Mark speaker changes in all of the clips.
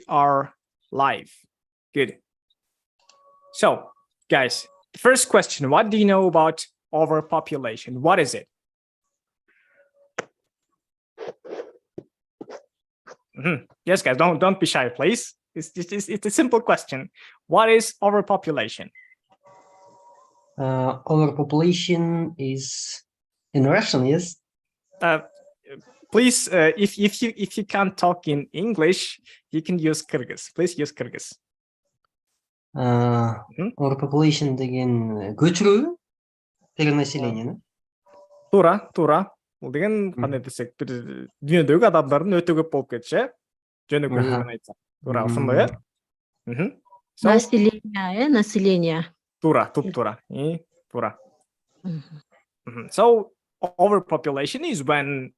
Speaker 1: are live. Good. So, guys, the first question, what do you know about overpopulation? What is it? Yes, guys, don't be shy, please. It's a simple question. What is overpopulation?
Speaker 2: Overpopulation is in Russian, yes?
Speaker 1: Please, if you can't talk in English, you can use Kyrgyz. Please use Kyrgyz.
Speaker 2: Overpopulation деген көчүрүү, перенаселение.
Speaker 1: Туура. Бул деген кандай десек, бир дүйнөдөгү адамдардын өтө көп болуп кетиши, жөнөкөй айтсак. Туура, ошондой,
Speaker 3: Население.
Speaker 1: Туура. So overpopulation is when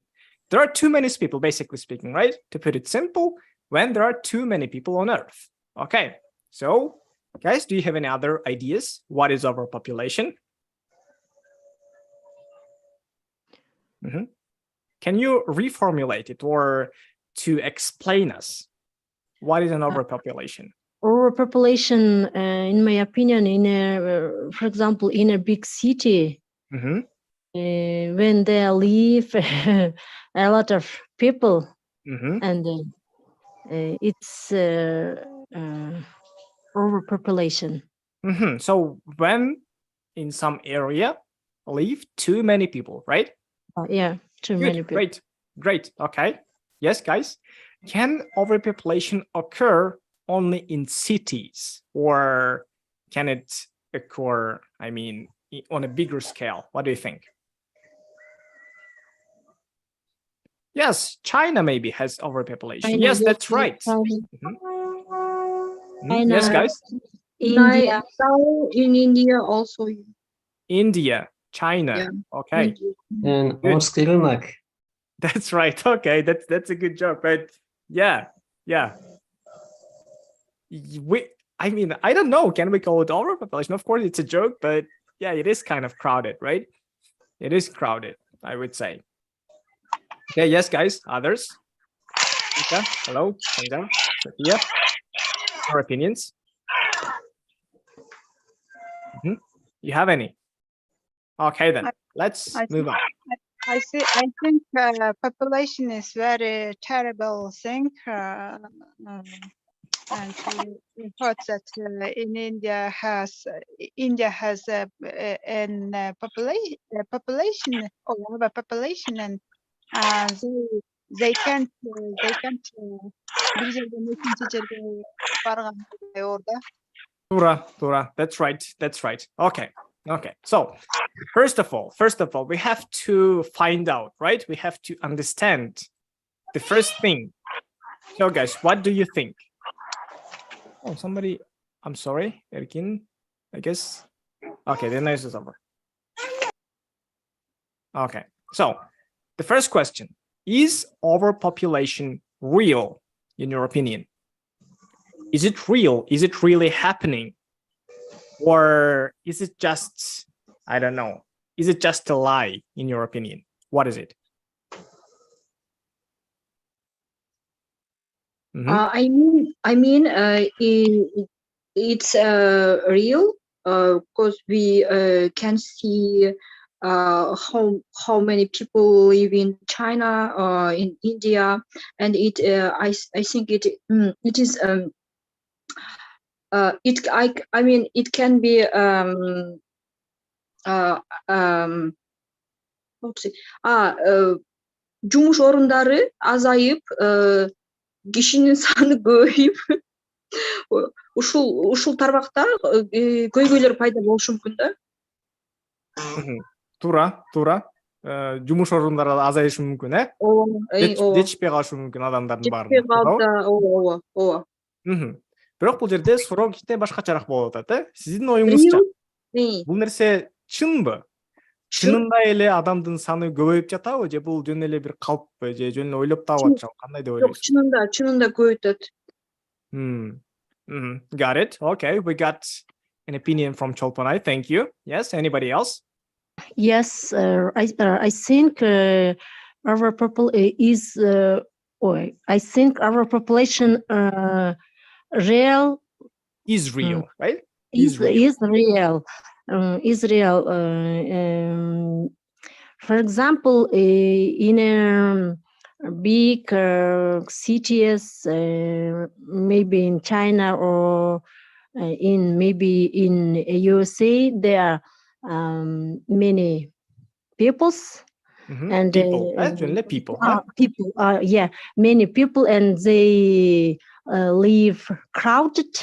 Speaker 1: there are too many people, basically speaking, right? To put it simple, when there are too many people on Earth. Okay, so guys, do you have any other ideas? What is overpopulation? Can you reformulate it or to explain us what is an overpopulation?
Speaker 3: Overpopulation, in my opinion, for example, in a big city, when there live a lot of people, and it's overpopulation.
Speaker 1: So when in some area live too many people, right?
Speaker 3: Yeah, too many people.
Speaker 1: Great. Okay. Yes, guys. Can overpopulation occur only in cities, or can it occur, on a bigger scale? What do you think? Yes, China maybe has overpopulation.
Speaker 3: China,
Speaker 1: yes, that's right. Yes, guys.
Speaker 3: India.
Speaker 4: In India also.
Speaker 1: India, China. Yeah. Okay.
Speaker 2: And Morский рынок.
Speaker 1: That's right. Okay, that's a good joke, but yeah. I don't know. Can we call it overpopulation? Of course, it's a joke, but yeah, it is kind of crowded, right? It is crowded, I would say. Okay, yes, guys. Others? Ika, hello, Sangha, Sophia. Your opinions? You have any? Okay, then let's move on.
Speaker 4: I think population is very terrible thing, and we thought that in India has a population and they can't
Speaker 1: Tura. That's right. Okay. So first of all, we have to find out, right? We have to understand the first thing. So guys, what do you think? Oh, somebody, I'm sorry, Erkin, I guess. Okay, the noise is over. Okay, so the first question, is overpopulation real in your opinion? Is it real? Is it really happening? Or is it just, I don't know, is it just a lie in your opinion? What is it?
Speaker 5: It's real because we can see how many people live in China, in India, and I think it is it can be жумуш орундары азайып, кишинин саны көбөйүп, ушул тармакта көйгөйлөр пайда болушу мүмкүн да.
Speaker 1: Туура. Жумуш орундары азайышы мүмкүн, жетишпей калышы мүмкүн адамдардын баарына.
Speaker 5: Ооба.
Speaker 1: Бирок бул жерде суроо кичине башкачараак болуп атат, Сиздин оюңузча бул нерсе чынбы? Чынында эле адамдын саны көбөйүп жатабы, же бул жөн эле бир калппы, же жөн эле ойлоп таап атышабы? Кандай деп ойлойсуз?
Speaker 5: Чынында көбөйүп атат.
Speaker 1: Got it. Okay, we got an opinion from Cholpanai. Thank you. Yes, anybody else?
Speaker 3: Yes, I think overpopulation is I think our population real
Speaker 1: Is real, right?
Speaker 3: is real. For example, in a big cities, maybe in China or maybe in USA, there are many peoples. And
Speaker 1: people, people.
Speaker 3: People, many people, and they live crowded.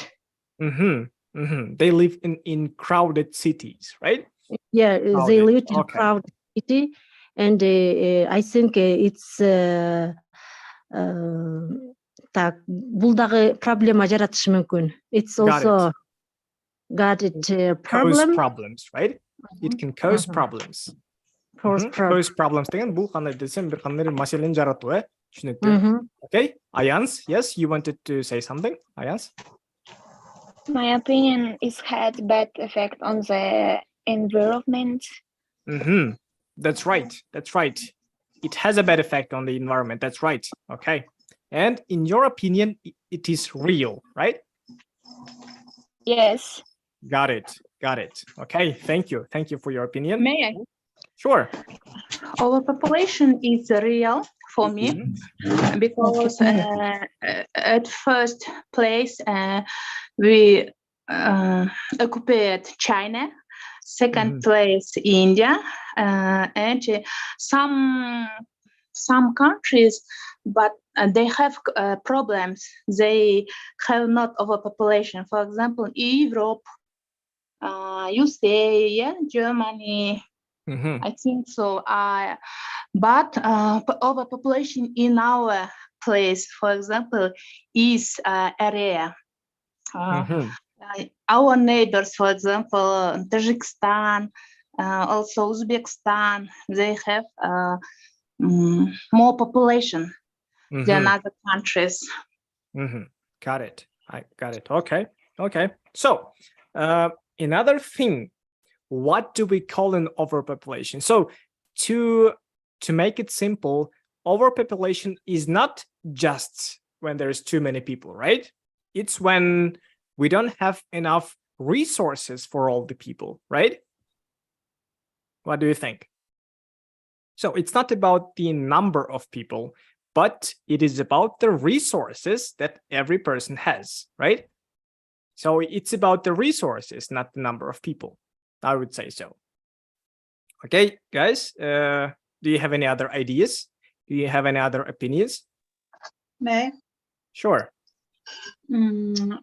Speaker 1: They live in crowded cities, right?
Speaker 3: Yeah,
Speaker 1: Crowded.
Speaker 3: they live in crowded city, and I think it's так, бул дагы проблема жаратышы мүмкүн. It's also got it problem.
Speaker 1: Cause problems, right? It can cause problems. Cause problems деген бул кандай десем бир кандай маселени жаратуу, түшүнүктүү. Okay, Ayans, yes, you wanted to say something, Ayans?
Speaker 6: My opinion is had bad effect on the environment.
Speaker 1: That's right. It has a bad effect on the environment. That's right. Okay. And in your opinion, it is real, right?
Speaker 6: Yes.
Speaker 1: Got it. Okay, thank you for your opinion.
Speaker 5: May I?
Speaker 1: Sure.
Speaker 7: Overpopulation is real for me because at first place we occupied China, second place India, and some countries, but they have problems. They have not overpopulation. For example, Europe, USA, Germany. I think so. But overpopulation in our place, for example, is area. Our neighbors, for example, Tajikistan, also Uzbekistan, they have more population than other countries.
Speaker 1: Got it. I got it. Okay. So, another thing. What do we call an overpopulation? So to make it simple, overpopulation is not just when there's too many people, right? It's when we don't have enough resources for all the people, right? What do you think? So it's not about the number of people, but it is about the resources that every person has, right? So it's about the resources, not the number of people. I would say so. Okay, guys, do you have any other ideas? Do you have any other opinions?
Speaker 4: May?
Speaker 1: Sure.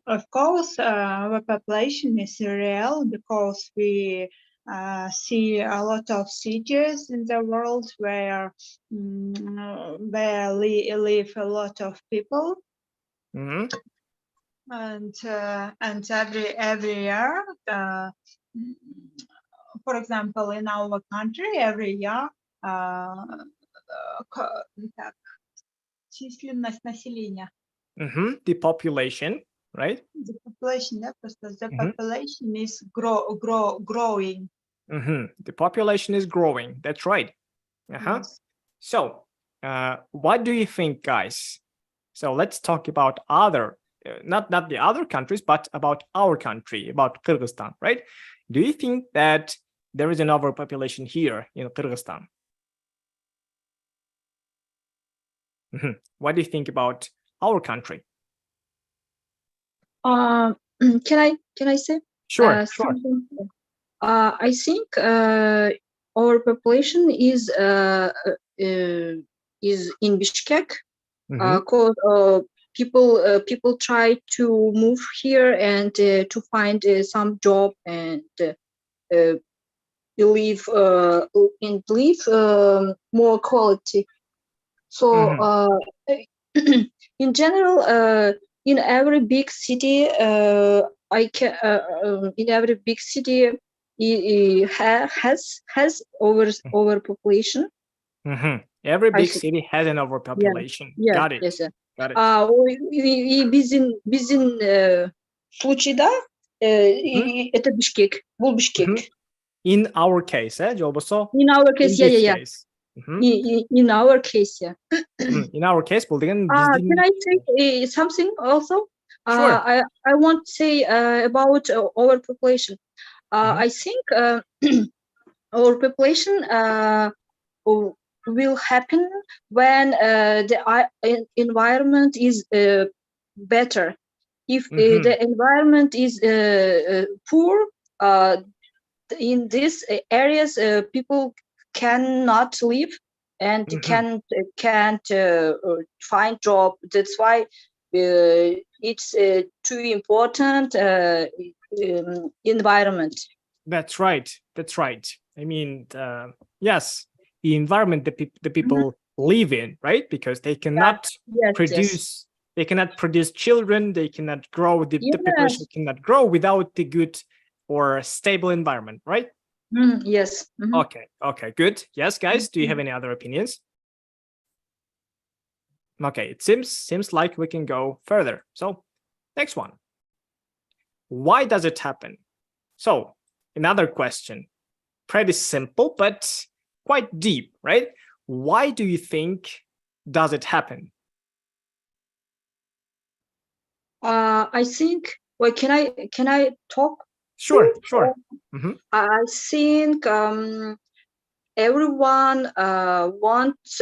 Speaker 4: Of course, overpopulation is real because we see a lot of cities in the world where live a lot of people. And every year, for example, in our country, every year, численность населения.
Speaker 1: The population, right?
Speaker 4: The population, the population is growing.
Speaker 1: The population is growing. That's right. Yes. So, what do you think, guys? So let's talk about other, not the other countries, but about our country, about Kyrgyzstan, right? Do you think that there is an overpopulation here in Kyrgyzstan? What do you think about our country?
Speaker 5: Can I say?
Speaker 1: Sure.
Speaker 5: Something? I think our population is in Bishkek because people try to move here and to find some job and live more quality. So in general, in every big city, in every big city has overpopulation.
Speaker 1: Every big city has an overpopulation.
Speaker 5: Yeah.
Speaker 1: Got it.
Speaker 5: Yes,
Speaker 1: Got it.
Speaker 5: Bizim случайда это Бишкек, был Бишкек.
Speaker 1: In our case, Jolboso?
Speaker 5: In our case,
Speaker 1: in this
Speaker 5: yeah.
Speaker 1: case.
Speaker 5: In our case, yeah.
Speaker 1: In our case, бул деген
Speaker 5: Can I say something also?
Speaker 1: Sure.
Speaker 5: I want to say about overpopulation. I think overpopulation will happen when the environment is better. If the environment is poor, in these areas, people cannot live and can't find job. That's why it's too important environment.
Speaker 1: That's right. That's right. I mean, yes, the environment the people live in, right? Because they cannot produce. They cannot produce children. They cannot grow. The population cannot grow without the good or stable environment, right?
Speaker 5: Yes.
Speaker 1: Okay. Okay. Good. Yes, guys. Do you have any other opinions? Okay. It seems like we can go further. So, next one. Why does it happen? So, another question. Pretty simple, but quite deep, right? Why do you think does it happen?
Speaker 5: I think. Well, can I talk?
Speaker 1: Sure.
Speaker 5: I think everyone wants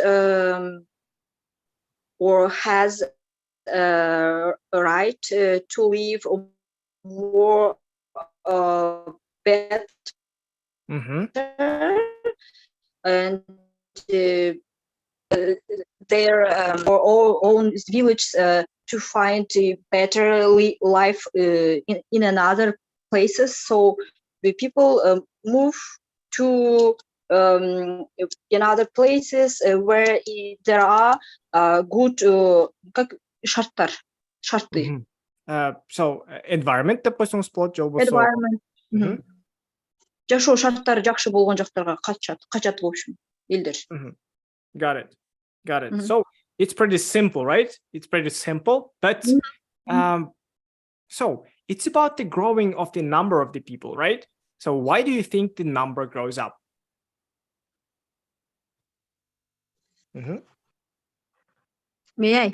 Speaker 5: or has a right to live more better and their own village to find a better life in another places. So the people move to in other places where there are good шарттар.
Speaker 1: So environment деп қойсаңыз болады, же болбосо
Speaker 5: environment. Жашоо шарттары жакшы болгон жактарга качат в общем элдер.
Speaker 1: Got it. So it's pretty simple, right? It's pretty simple, but so it's about the growing of the number of the people, right? So why do you think the number grows up?
Speaker 3: May I?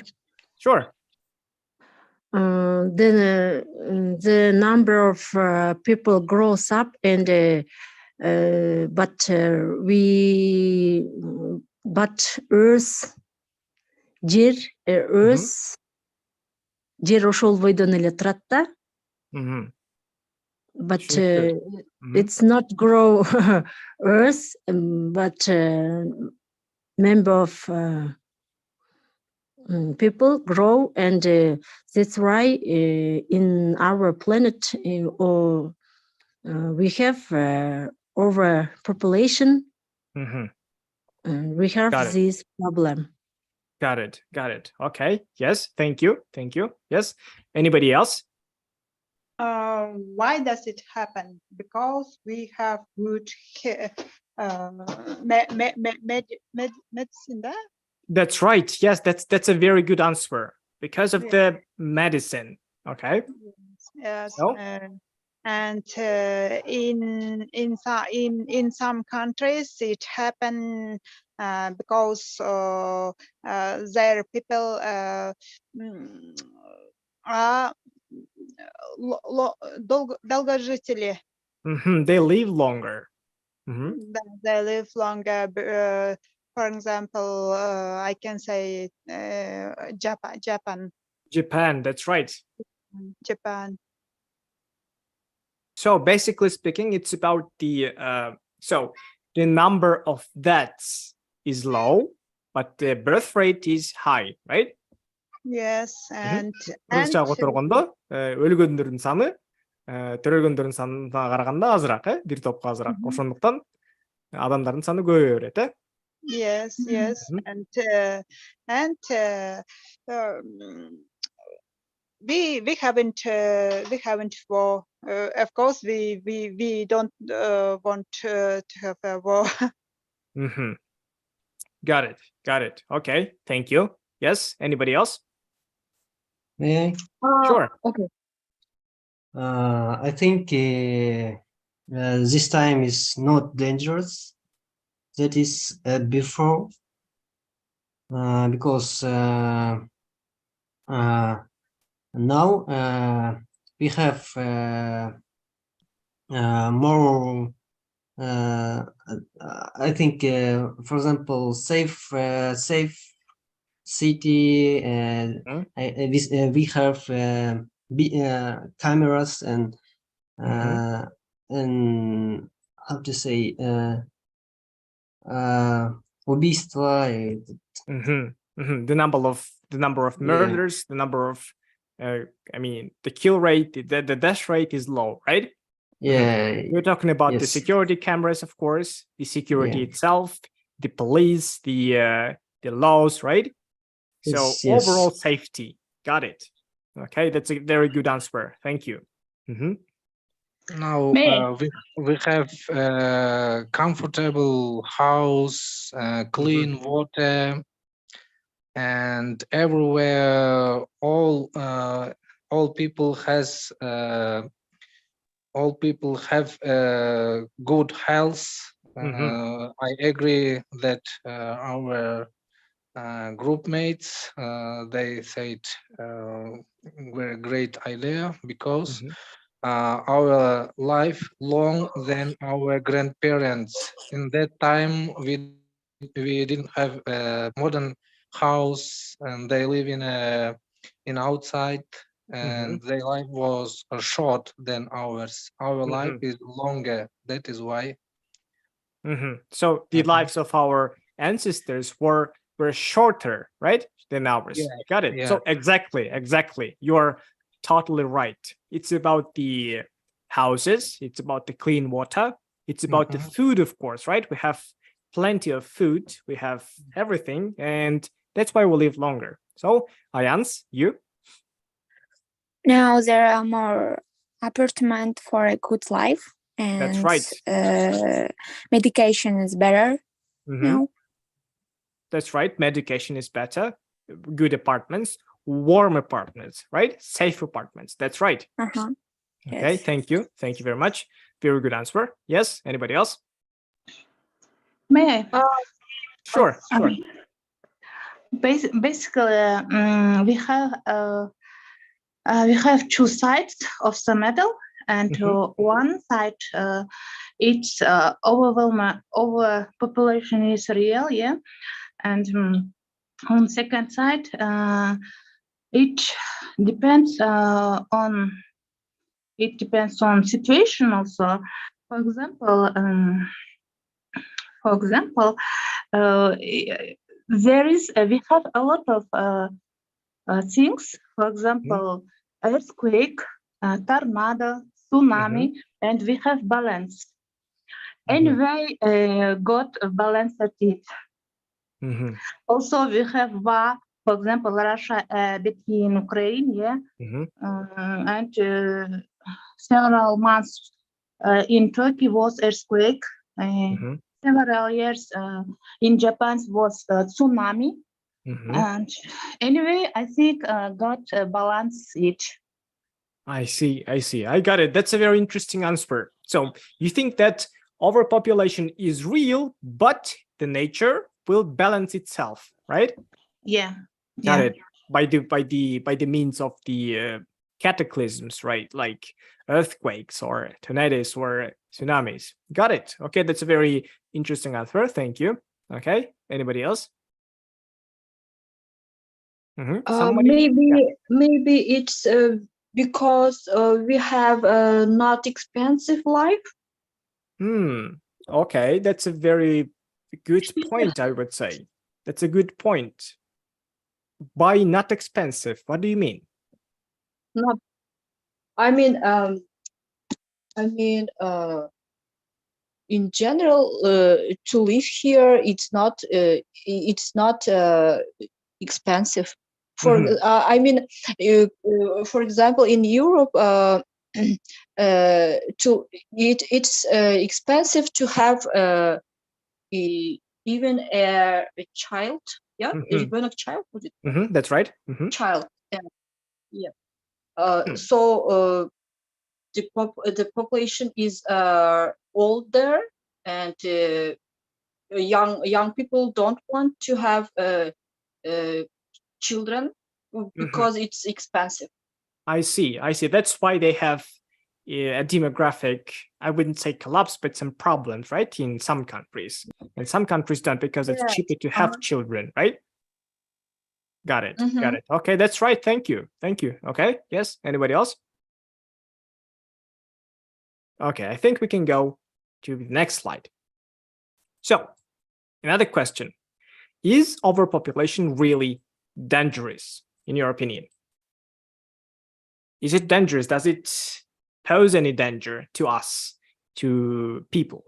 Speaker 1: Sure.
Speaker 3: Then the number of people grows up, and but Earth, жер ошол бойдон эле турат да. But it's not grow Earth, but member of people grow, and that's why in our planet we have overpopulation. We have this problem.
Speaker 1: Got it. Okay. Yes. Thank you. Yes. Anybody else?
Speaker 4: Why does it happen? Because we have good medicine there.
Speaker 1: That's right. Yes, that's a very good answer. Because of the medicine. Okay.
Speaker 4: Yes.
Speaker 1: So?
Speaker 4: And in some countries it happen because their people are долгожители.
Speaker 1: They live longer.
Speaker 4: They live longer. For example, I can say Japan.
Speaker 1: Japan, that's right.
Speaker 4: Japan.
Speaker 1: So basically speaking, it's about the the number of deaths is low, but the birth rate is high, right?
Speaker 4: Yes, and
Speaker 1: кыргызчага отургондо өлгөндөрдүн саны төрөлгөндөрдүн санына караганда азыраак, бир топко азыраак. Ошондуктан адамдардын саны көбөйө берет, э?
Speaker 4: Yes, and we haven't war. Of course, we don't want to have a war.
Speaker 1: Got it. Okay, thank you. Yes, anybody else?
Speaker 2: May I?
Speaker 1: Sure.
Speaker 5: Okay.
Speaker 2: I think this time is not dangerous. that is before, because now we have more. I think, for example, safe city. We have cameras and how to say убийства.
Speaker 1: The number of murders, the number of I mean, the kill rate, the death rate is low, right?
Speaker 2: Yeah.
Speaker 1: We're talking about the
Speaker 2: Yes.
Speaker 1: security cameras, of course, the security itself, the police, the laws, right? So
Speaker 2: Yes, yes.
Speaker 1: overall safety. Got it. Okay, that's a very good answer. Thank you.
Speaker 8: Now
Speaker 4: May-
Speaker 8: we have comfortable house, clean water, and everywhere all people have good health. I agree that our group mates they said very great idea, because our life long than our grandparents. In that time we didn't have a modern house, and they live in outside, and their life was short than ours. Our life is longer. That is why.
Speaker 1: So the lives of our ancestors were shorter, right, than ours.
Speaker 8: Yeah,
Speaker 1: Got it.
Speaker 8: yeah.
Speaker 1: So exactly. You're totally right. It's about the houses. It's about the clean water. It's about the food, of course, right? We have plenty of food. We have everything, and that's why we live longer. So, Ayans, you?
Speaker 6: Now there are more apartment for a good life, and
Speaker 1: That's right.
Speaker 6: Medication is better now.
Speaker 1: That's right. Medication is better. Good apartments, warm apartments, right? Safe apartments. That's right. Okay,
Speaker 6: Yes.
Speaker 1: thank you. Thank you very much. Very good answer. Yes, anybody else?
Speaker 7: May I?
Speaker 1: Sure.
Speaker 7: Basically, we have two sides of the medal, and one side it's overpopulation is real, yeah, and on second side it depends on situation also. For example, we have a lot of things. For example, earthquake, tornado, tsunami, and we have balance. Anyway, God balanced it. Also, we have war. For example, Russia between Ukraine, yeah, and several months in Turkey was earthquake. Several years in Japan was tsunami. And anyway, I think God balanced it.
Speaker 1: I see. I got it. That's a very interesting answer. So you think that overpopulation is real, but the nature will balance itself, right?
Speaker 7: Yeah.
Speaker 1: Got it. By the means of the cataclysms, right? Like earthquakes or tornadoes or tsunamis. Got it. Okay, that's a very interesting answer. Thank you. Okay, anybody else?
Speaker 5: Maybe it's because we have a not expensive life.
Speaker 1: Okay, that's a very good point, I would say. That's a good point. By not expensive, what do you mean?
Speaker 5: No, I mean, in general, to live here, it's not expensive. For for example, in Europe, it's expensive to have even a child. Yeah, even a child.
Speaker 1: That's right.
Speaker 5: Child. Yeah. So the population is older, and young people don't want to have children because it's expensive.
Speaker 1: I see. That's why they have a demographic, I wouldn't say collapse, but some problems, right? In some countries. And some countries don't because it's cheaper to have children, right? Got it. Okay, that's right. Thank you. Okay, yes. Anybody else? Okay, I think we can go to the next slide. So, another question. Is overpopulation really dangerous, in your opinion? Is it dangerous? Does it pose any danger to us, to people?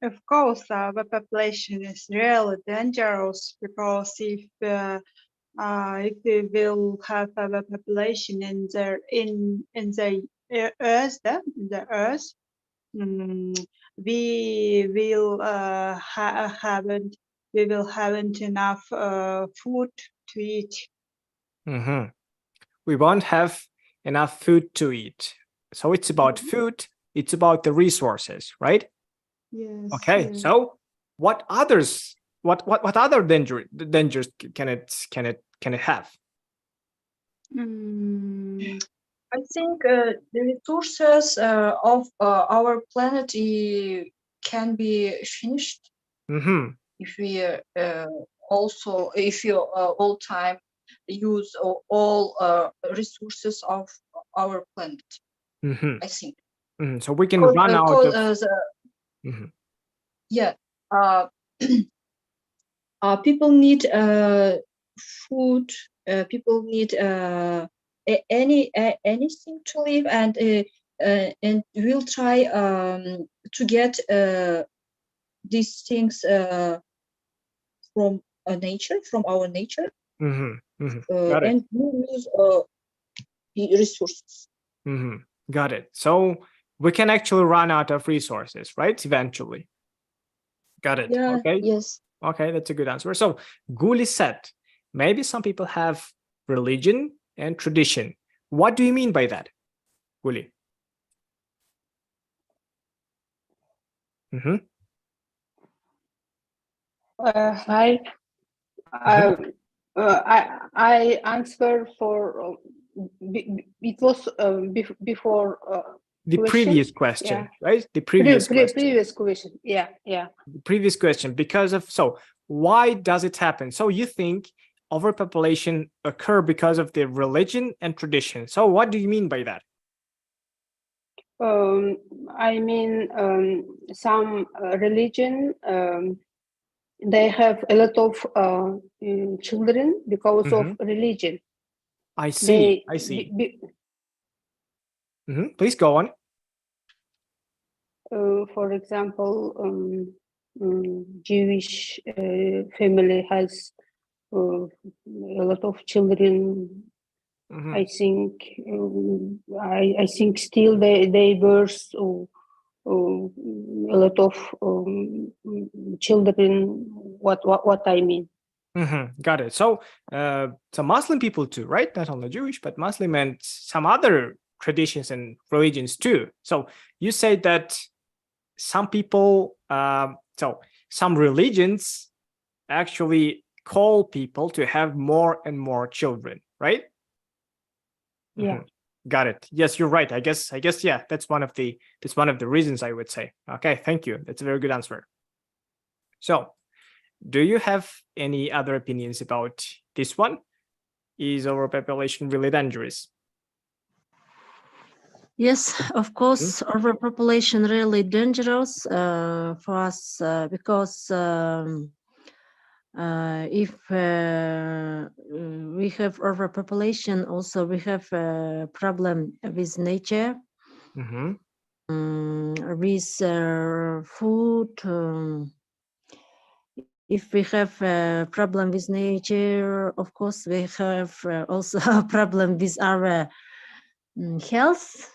Speaker 4: Of course, the population is really dangerous because if we will have a population in the earth, we will haven't enough food to eat.
Speaker 1: We won't have enough food to eat. So it's about food. It's about the resources, right?
Speaker 4: Yes.
Speaker 1: Okay.
Speaker 4: Yes.
Speaker 1: So what others? What other dangers can it have?
Speaker 5: I think the resources of our planet can be finished if we all time use all resources of our planet. I think.
Speaker 1: So we can run out of.
Speaker 5: People need food. People need anything to live, and we'll try to get these things from nature, from our nature,
Speaker 1: Got it.
Speaker 5: and we'll use resources.
Speaker 1: Got it. So we can actually run out of resources, right? Eventually. Got it.
Speaker 5: Yeah.
Speaker 1: Okay.
Speaker 5: Yes.
Speaker 1: Okay, that's a good answer. So Guli said, maybe some people have religion and tradition. What do you mean by that, Guli?
Speaker 9: I answer for it was before
Speaker 1: the
Speaker 9: question?
Speaker 1: Previous question,
Speaker 9: Yeah.
Speaker 1: right? The previous question.
Speaker 9: Previous question. Yeah.
Speaker 1: The previous question, because of, so why does it happen? So you think overpopulation occur because of the religion and tradition. So what do you mean by that?
Speaker 9: I mean, some religion, they have a lot of children because of religion.
Speaker 1: I see. Please go on.
Speaker 9: For example, Jewish family has a lot of children. I think I think still they birth a lot of children. What I mean.
Speaker 1: Got it. So some Muslim people too, right? Not only Jewish, but Muslim and some other traditions and religions too. So you say that some people, so some religions actually call people to have more and more children, right?
Speaker 9: Yeah.
Speaker 1: Got it. Yes, you're right. I guess, yeah, that's one of the reasons, I would say. Okay, thank you. That's a very good answer. So, do you have any other opinions about this one? Is overpopulation really dangerous?
Speaker 3: Yes, of course, overpopulation really dangerous for us because if we have overpopulation, also we have a problem with nature, with food. If we have a problem with nature, of course, we have also a problem with our health.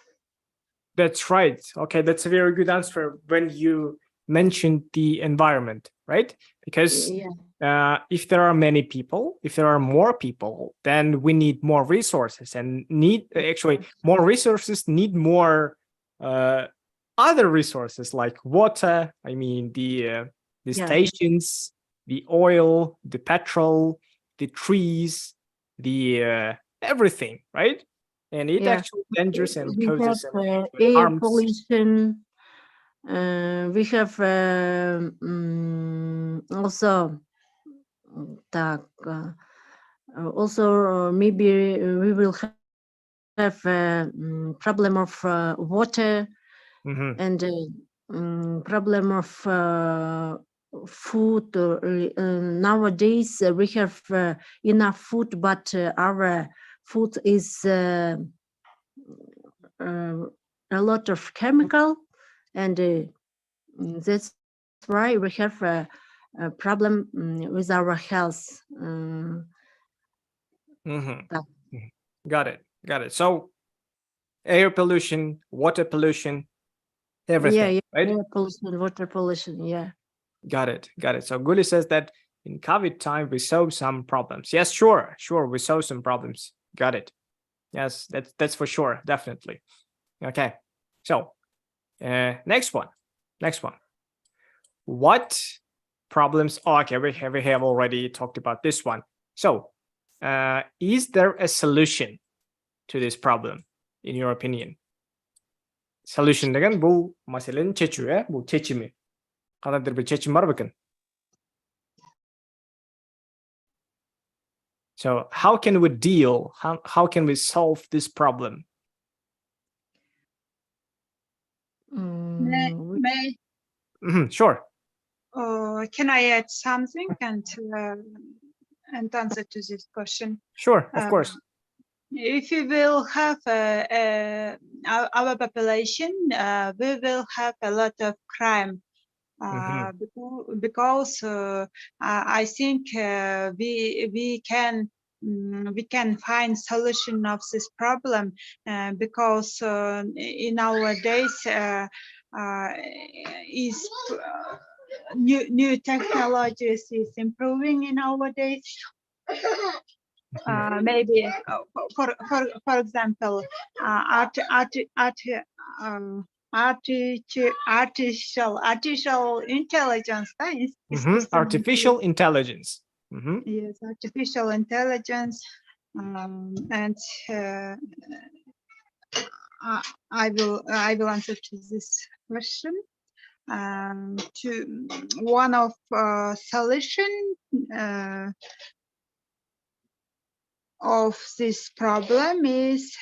Speaker 1: That's right. Okay, that's a very good answer when you mentioned the environment, right? Because if there are many people, if there are more people, then we need more resources, and more resources need more other resources like water, I mean the stations, the oil, the petrol, the trees, the everything, right? And it actually dangerous and
Speaker 3: we
Speaker 1: causes
Speaker 3: have air
Speaker 1: harms.
Speaker 3: pollution. We have also also maybe we will have problem of water and problem of food. Nowadays we have enough food, but our food is a lot of chemical, and that's why we have a problem with our health.
Speaker 1: Got it. So air pollution, water pollution, everything, right?
Speaker 3: Air pollution, water pollution,
Speaker 1: Got it. So Guli says that in COVID time we saw some problems. Yes, sure, we saw some problems. Got it. Yes, that's for sure, definitely. Okay, so next one. What problems? Okay, we have already talked about this one. So is there a solution to this problem in your opinion? Solution деген бұл мәселені шешу, бұл шешімі. Қандайдыр бір шешім бар бекен? So how can we deal? How can we solve this problem?
Speaker 4: May
Speaker 1: Sure.
Speaker 4: Can I add something and answer to this question?
Speaker 1: Sure, of course.
Speaker 4: If we will have our population, we will have a lot of crime. Because I think we can find solution of this problem because in nowadays is new technologies is improving in nowadays. Maybe for example, artificial intelligence.
Speaker 1: Artificial intelligence.
Speaker 4: Yes, artificial intelligence, and I will answer to this question. To one of solution of this problem is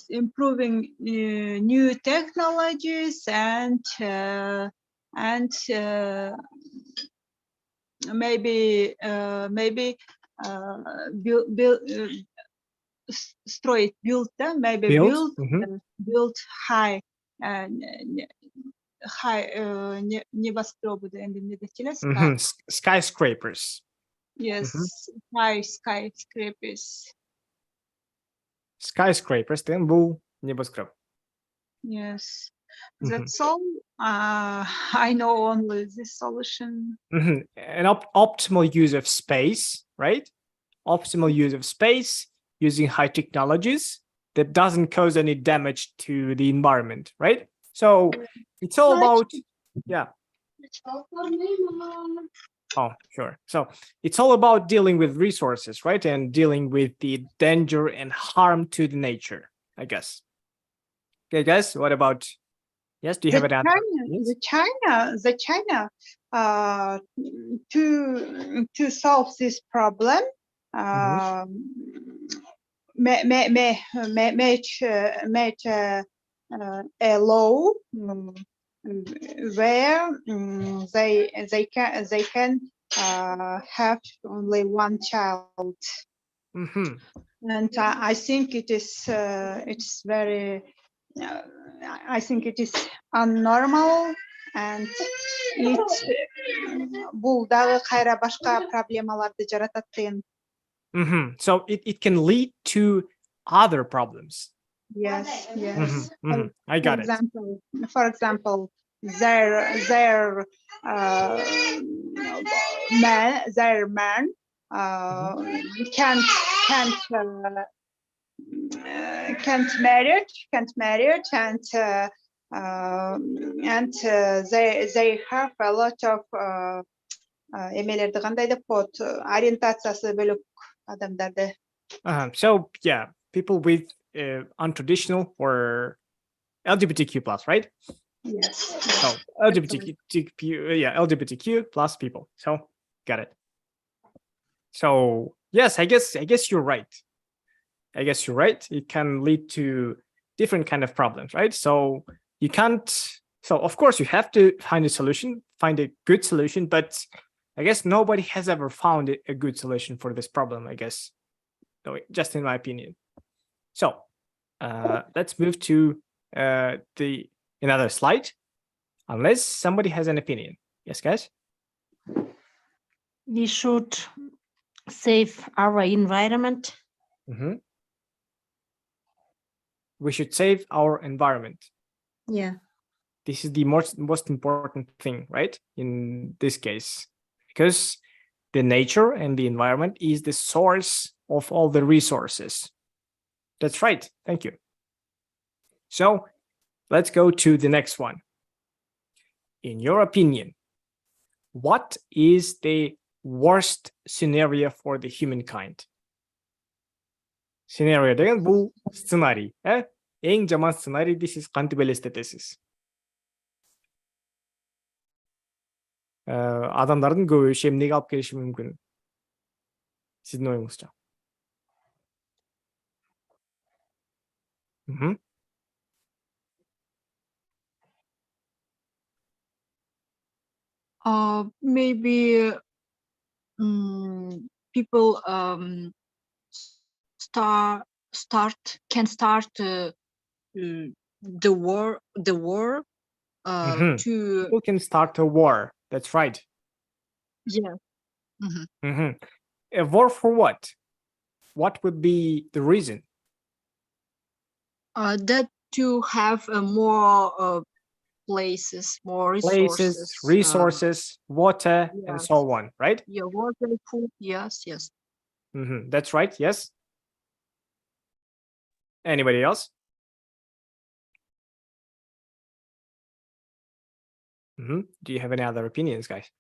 Speaker 4: improving new technologies and maybe build high небоскребы енді не деп
Speaker 1: skyscrapers.
Speaker 4: Yes,
Speaker 1: skyscrapers деген бұл небоскреб.
Speaker 4: Yes, that's all. I know only this solution.
Speaker 1: An optimal use of space, right? Optimal use of space using high technologies that doesn't cause any damage to the environment, right? So it's all about, Oh, sure. So it's all about dealing with resources, right? And dealing with the danger and harm to the nature, I guess. Okay, guys, what about, yes, do you have an answer?
Speaker 4: The China, to solve this problem, made a law where they can have only one child, and I think it is it's very I think it is unnormal, and it бул дагы кайра башка проблемаларды жаратат деген.
Speaker 1: So it can lead to other problems.
Speaker 4: Yes.
Speaker 1: I got it.
Speaker 4: For example, their man can't can't marry, and they have a lot of эмелерди кандай деп коет, ориентациясы бөлөк адамдарды.
Speaker 1: So yeah, people with untraditional or LGBTQ plus, right?
Speaker 4: Yes.
Speaker 1: So LGBTQ plus people. So got it. So yes, I guess you're right. It can lead to different kind of problems, right? So you can't. So of course you have to find a solution, find a good solution, but I guess nobody has ever found a good solution for this problem, I guess. So just in my opinion. So let's move to another slide, unless somebody has an opinion. Yes, guys?
Speaker 3: We should save our environment.
Speaker 1: We should save our environment.
Speaker 3: Yeah.
Speaker 1: This is the most important thing, right? In this case, because the nature and the environment is the source of all the resources. That's right. Thank you. So let's go to the next one. In your opinion, what is the worst scenario for the humankind? Scenario деген бул сценарий, Эң жаман сценарий дейсиз, кантип элестетесиз? Адамдардын көбөйүшү эмнеге алып келиши мүмкүн? Сиздин оюңузча.
Speaker 10: Maybe people can start the war to
Speaker 1: People can start a war. That's right.
Speaker 10: yeah.
Speaker 1: A war for what? What would be the reason?
Speaker 10: That to have more places, more
Speaker 1: resources, water, and so on, right?
Speaker 10: Yeah, water, food. Yes.
Speaker 1: That's right. Yes. Anybody else? Do you have any other opinions, guys?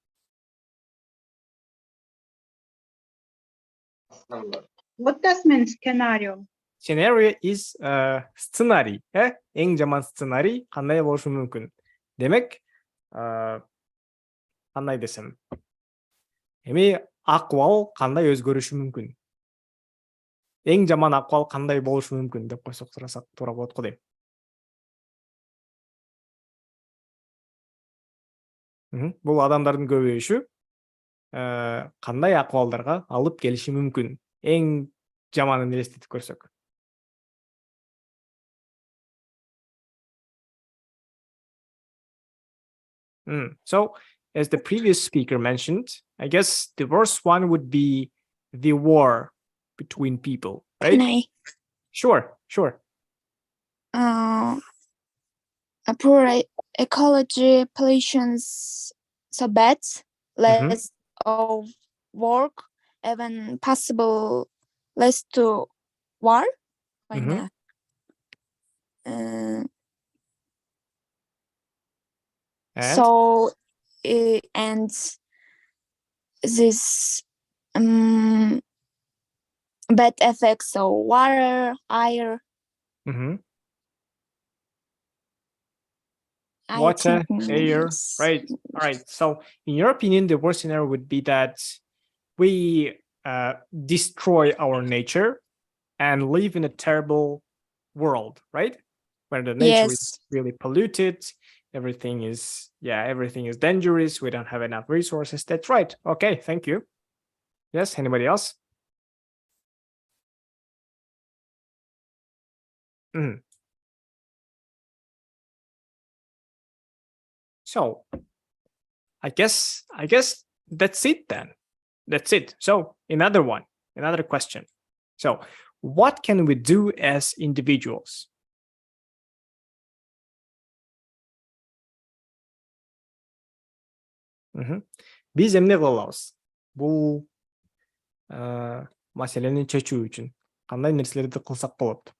Speaker 4: What does mean scenario?
Speaker 1: Scenario is сценарий, Эң жаман сценарий кандай болушу мүмкүн? Демек, кандай десем? Эми акыбал кандай өзгөрүшү мүмкүн? Эң жаман акыбал кандай болушу мүмкүн деп койсок туура болот го дейм. Бул адамдардын көбөйүшү кандай акыбалдарга алып келиши мүмкүн? Эң жаманын элестетип көрсөк. So, as the previous speaker mentioned, I guess the worst one would be the war between people, right?
Speaker 6: Can I?
Speaker 1: Sure.
Speaker 6: Poor ecology, pollution's so bad, less of work, even possible less to war. So, and this bad effects of water, air.
Speaker 1: Water, air, right. All right. So, in your opinion, the worst scenario would be that we destroy our nature and live in a terrible world, right? Where the nature is really polluted. Everything is dangerous. We don't have enough resources. That's right. Okay, thank you. Yes, anybody else? So, I guess that's it then. That's it. So, another question. So, what can we do as individuals? Биз эмне кыла алабыз? Бул маселени чечүү үчүн. кандай нерселерди кылсак болот?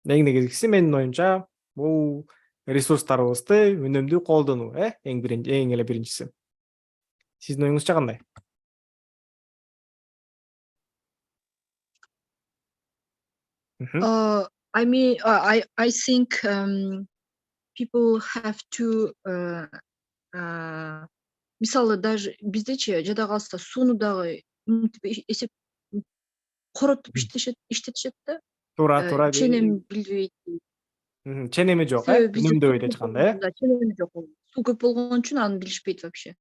Speaker 1: Эң негизгиси менин оюмча бул ресурстарыбызды үнөмдүү колдонуу, эң эле биринчиси. Сиздин оюңузча кандай?
Speaker 10: I mean, I think people have to мисалы даже биздечи жада калса сууну дагы эсеп коротуп иштетишет да.
Speaker 1: Туура.
Speaker 10: Ченем билбейт.
Speaker 1: Ченеми жок, үнөмдөбөйт эч кандай,
Speaker 10: Ченеми жок. Суу көп болгон үчүн аны билишпейт вообще.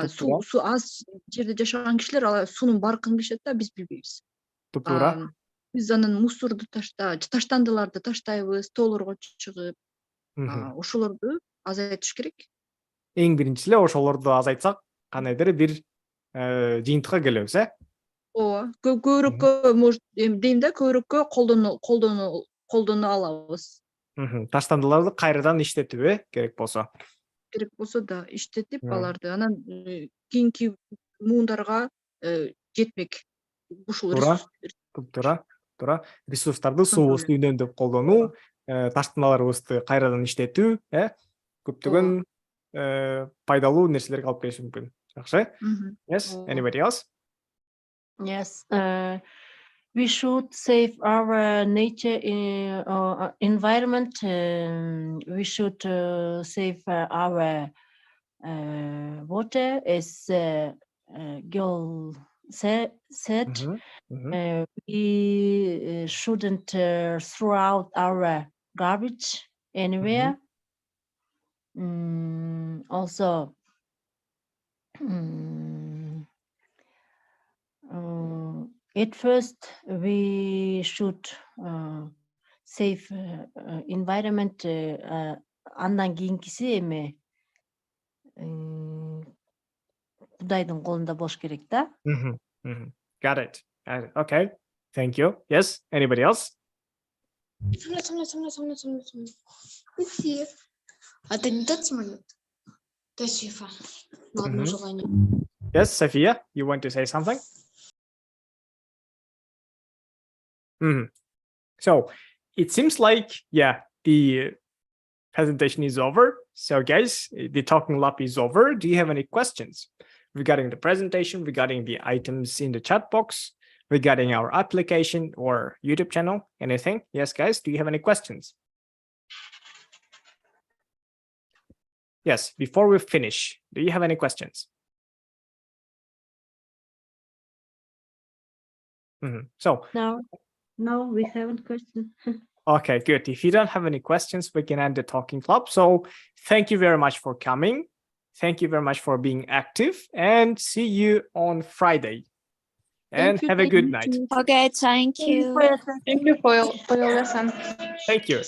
Speaker 10: Суу аз жерде жашаган кишилер ал суунун баркын билишет да, биз билбейбиз.
Speaker 1: Туура.
Speaker 10: Биз анан мусорду таштандыларды таштайбыз, тоолорго чыгып, ошолорду азайтыш керек.
Speaker 1: Эң биринчи эле ошолорду азайтсак, кандайдыр бир жыйынтыкка келебиз,
Speaker 10: Ооба, көбүрөөккө может дейм да, көбүрөөккө колдоно алабыз.
Speaker 1: Таштандыларды кайрадан иштетүү, керек болсо.
Speaker 10: Керек болсо да иштетип аларды анан кийинки муундарга жетмек. Ушул
Speaker 1: Туура. Ресурстарды, суубузду үнөмдөп колдонуу, таштандыларыбызды кайрадан иштетүү, көптөгөн пайдалуу нерселерге алып келиши мүмкүн. Жакшы? Yes, anybody else?
Speaker 3: Yes, we should save our nature environment. We should save our water, as girl said. We shouldn't throw out our garbage anywhere. Also, at first we should save environment. Андан кийинкиси эме Кудайдын колунда болуш керек да.
Speaker 1: Got it. Okay. Thank you. Yes. Anybody else?
Speaker 11: Это не тот самолет. То Сифа. На одно желание.
Speaker 1: Yes, Sophia, you want to say something? So it seems like, the presentation is over. So guys, the talking lab is over. Do you have any questions regarding the presentation, regarding the items in the chat box, regarding our application or YouTube channel? Anything? Yes, guys, do you have any questions? Yes, before we finish, do you have any questions? So
Speaker 3: No, we haven't questions.
Speaker 1: Okay, good. If you don't have any questions, we can end the talking club. So thank you very much for coming. Thank you very much for being active, and see you on Friday. And have a good night.
Speaker 6: Okay, thank you.
Speaker 7: Thank you for your lesson.
Speaker 1: Thank you.